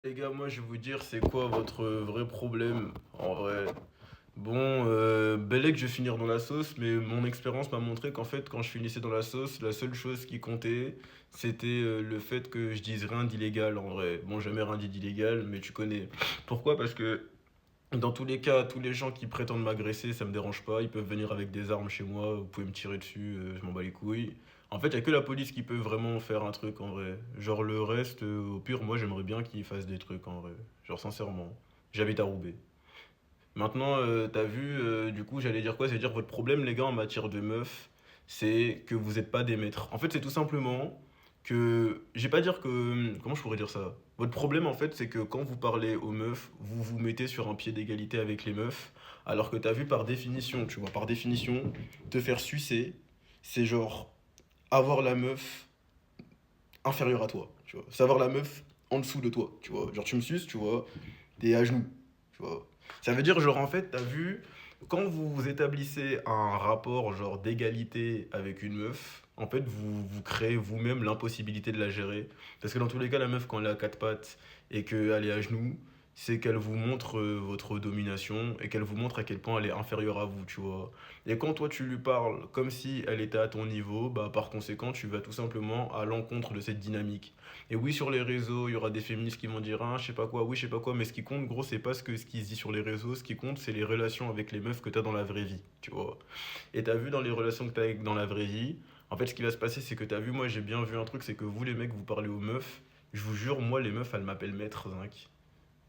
Les gars, moi je vais vous dire c'est quoi votre vrai problème en vrai. Bon, Bellec, je vais finir dans la sauce, mais mon expérience m'a montré qu'en fait, quand je finissais dans la sauce, la seule chose qui comptait, c'était le fait que je dise rien d'illégal en vrai. Bon, jamais rien dit d'illégal, mais tu connais. Pourquoi? Parce que dans tous les cas, tous les gens qui prétendent m'agresser, ça me dérange pas. Ils peuvent venir avec des armes chez moi, vous pouvez me tirer dessus, je m'en bats les couilles. En fait, il n'y a que la police qui peut vraiment faire un truc en vrai. Genre le reste, au pire, moi j'aimerais bien qu'ils fassent des trucs en vrai. Genre sincèrement. J'habite à Roubaix. Maintenant, t'as vu, du coup, j'allais dire quoi? C'est dire votre problème, les gars, en matière de meufs, c'est que vous n'êtes pas des maîtres. En fait, c'est tout simplement que. Je vais pas dire que. Comment je pourrais dire ça? Votre problème, en fait, c'est que quand vous parlez aux meufs, vous vous mettez sur un pied d'égalité avec les meufs, alors que t'as vu par définition, tu vois, par définition, te faire sucer, c'est genre avoir la meuf inférieure à toi, tu vois. Savoir la meuf en dessous de toi, tu vois. Genre, tu me suces, tu vois, t'es à genoux, tu vois. Ça veut dire, genre, en fait, t'as vu, quand vous établissez un rapport, genre, d'égalité avec une meuf, en fait, vous créez vous-même l'impossibilité de la gérer. Parce que dans tous les cas, la meuf, quand elle est à quatre pattes et qu'elle est à genoux, c'est qu'elle vous montre votre domination et qu'elle vous montre à quel point elle est inférieure à vous, tu vois. Et quand toi tu lui parles comme si elle était à ton niveau, bah par conséquent tu vas tout simplement à l'encontre de cette dynamique. Et oui, sur les réseaux, il y aura des féministes qui vont dire, ah, je sais pas quoi, oui, je sais pas quoi, mais ce qui compte, gros, c'est pas ce qui se dit sur les réseaux, ce qui compte, c'est les relations avec les meufs que t'as dans la vraie vie, tu vois. Et t'as vu dans les relations que dans la vraie vie, en fait, ce qui va se passer, c'est que t'as vu, moi j'ai bien vu un truc, c'est que vous les mecs, vous parlez aux meufs, je vous jure, moi les meufs, elles m'appellent maître, zinc.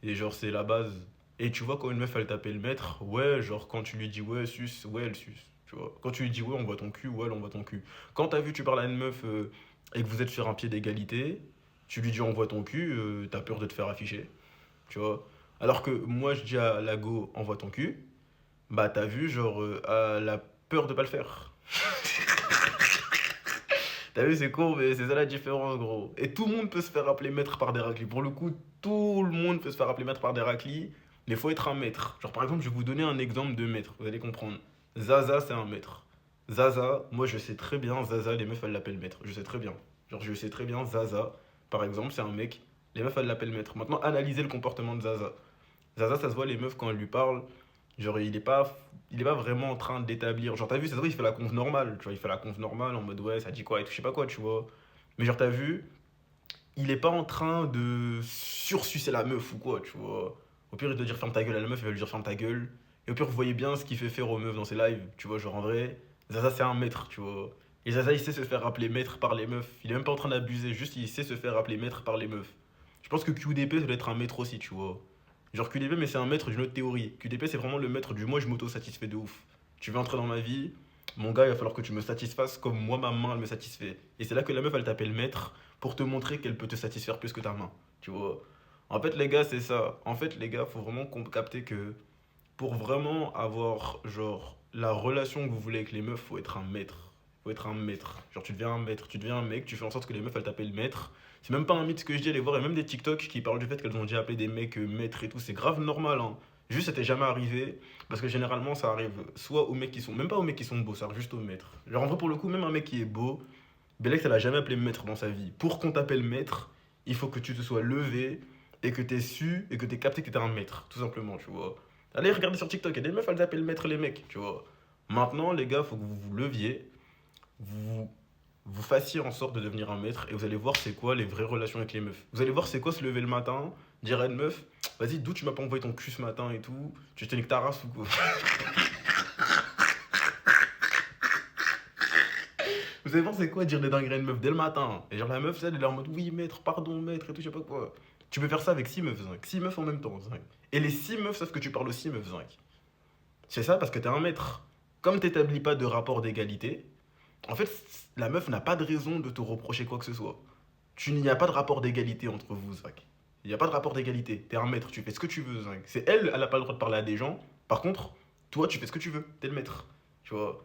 Et genre, c'est la base. Et tu vois, quand une meuf, elle t'appelle maître, ouais, genre, quand tu lui dis ouais, suce, ouais, elle suce. Tu vois. Quand tu lui dis ouais, on voit ton cul, ouais, elle envoie ton cul. Quand t'as vu, tu parles à une meuf et que vous êtes sur un pied d'égalité, tu lui dis on voit ton cul, t'as peur de te faire afficher. Tu vois. Alors que moi, je dis à la go, envoie ton cul, bah t'as vu, genre, elle a peur de pas le faire. T'as vu, c'est con, mais c'est ça la différence, gros. Et tout le monde peut se faire appeler maître par des raclis. Pour le coup, tout le monde peut se faire appeler maître par des raclis, mais il faut être un maître. Genre, par exemple, je vais vous donner un exemple de maître, vous allez comprendre. Zaza, c'est un maître. Zaza, moi je sais très bien, Zaza, les meufs elles l'appellent maître. Je sais très bien. Genre, je sais très bien, Zaza, par exemple, c'est un mec, les meufs elles l'appellent maître. Maintenant, analysez le comportement de Zaza. Zaza, ça se voit, les meufs, quand elles lui parlent, genre, il est pas vraiment en train d'établir. Genre, t'as vu, ça se voit, il fait la conf normale. Tu vois, il fait la conf normale en mode, ouais, ça dit quoi et tout, je sais pas quoi, tu vois. Mais genre, t'as vu, il est pas en train de sursucer la meuf ou quoi, tu vois. Au pire, il doit dire ferme ta gueule à la meuf, il va lui dire ferme ta gueule. Et au pire, vous voyez bien ce qu'il fait faire aux meufs dans ses lives, tu vois. Genre, en vrai, Zaza, c'est un maître, tu vois. Et Zaza, il sait se faire appeler maître par les meufs. Il est même pas en train d'abuser, juste il sait se faire appeler maître par les meufs. Je pense que QDP, ça doit être un maître aussi, tu vois. Genre QDP, mais c'est un maître d'une autre théorie. QDP, c'est vraiment le maître du moi, je m'auto-satisfais de ouf. Tu veux entrer dans ma vie, mon gars, il va falloir que tu me satisfasses comme moi, ma main, elle me satisfait. Et c'est là que la meuf, elle t'appelle maître pour te montrer qu'elle peut te satisfaire plus que ta main. Tu vois. En fait, les gars, c'est ça. En fait, les gars, faut vraiment capter que pour vraiment avoir, genre, la relation que vous voulez avec les meufs, faut être un maître. Faut être un maître. Genre, tu deviens un maître, tu deviens un mec, tu fais en sorte que les meufs, elles t'appellent maître. C'est même pas un mythe ce que je dis, allez voir. Il y a même des TikTok qui parlent du fait qu'elles ont déjà appelé des mecs maîtres et tout. C'est grave normal, hein. Juste, ça t'est jamais arrivé. Parce que généralement, ça arrive soit aux mecs qui sont. Même pas aux mecs qui sont beaux, ça arrive juste aux maîtres. Genre, en vrai, pour le coup, même un mec qui est beau, Belek, elle a jamais appelé maître dans sa vie. Pour qu'on t'appelle maître, il faut que tu te sois levé et que t'aies su et que t'aies capté que t'étais un maître, tout simplement, tu vois. Allez regarder sur TikTok, il y a des meufs, elles appellent maître les mecs, tu vois. Maintenant, les gars, faut que vous vous leviez, vous vous fassiez en sorte de devenir un maître et vous allez voir c'est quoi les vraies relations avec les meufs. Vous allez voir c'est quoi se lever le matin, dire à une meuf, vas-y, d'où tu m'as pas envoyé ton cul ce matin et tout, tu te niques ta race ou quoi. Vous allez voir c'est quoi dire des dingueries à une meuf dès le matin. Et genre la meuf, elle est là en mode oui, maître, pardon, maître et tout, je sais pas quoi. Tu peux faire ça avec 6 meufs, zinc. 6 meufs en même temps, zinc. Et les 6 meufs savent que tu parles aux 6 meufs, zinc. C'est ça parce que t'es un maître. Comme t'établis pas de rapport d'égalité, en fait, la meuf n'a pas de raison de te reprocher quoi que ce soit. Tu n'y a pas de rapport d'égalité entre vous, Zach. Il n'y a pas de rapport d'égalité. T'es un maître, tu fais ce que tu veux, Zach. C'est elle, elle n'a pas le droit de parler à des gens. Par contre, toi, tu fais ce que tu veux. T'es le maître. Tu vois.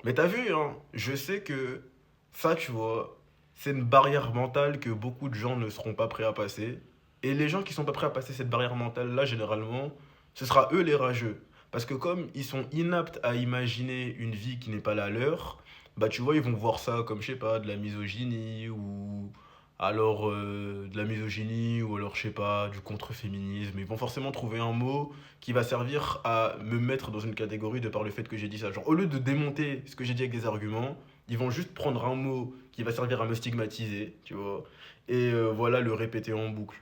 Mais t'as vu, hein, je sais que ça, tu vois, c'est une barrière mentale que beaucoup de gens ne seront pas prêts à passer. Et les gens qui sont pas prêts à passer cette barrière mentale-là, généralement, ce sera eux les rageux. Parce que comme ils sont inaptes à imaginer une vie qui n'est pas la leur, bah tu vois, ils vont voir ça comme, je sais pas, de la misogynie ou alors de la misogynie, ou alors, je sais pas, du contre-féminisme. Ils vont forcément trouver un mot qui va servir à me mettre dans une catégorie de par le fait que j'ai dit ça. Genre, au lieu de démonter ce que j'ai dit avec des arguments, ils vont juste prendre un mot qui va servir à me stigmatiser, tu vois, et voilà, le répéter en boucle.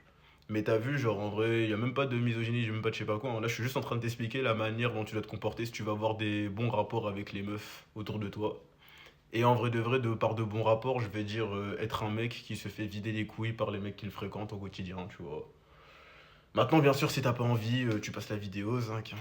Mais t'as vu, genre en vrai, il y a même pas de misogynie, j'ai même pas de je sais pas quoi. Là, je suis juste en train de t'expliquer la manière dont tu dois te comporter si tu vas avoir des bons rapports avec les meufs autour de toi. Et en vrai de vrai, de par de bons rapports, je vais dire être un mec qui se fait vider les couilles par les mecs qu'il fréquente au quotidien, tu vois. Maintenant, bien sûr, si t'as pas envie, tu passes la vidéo, Zinc.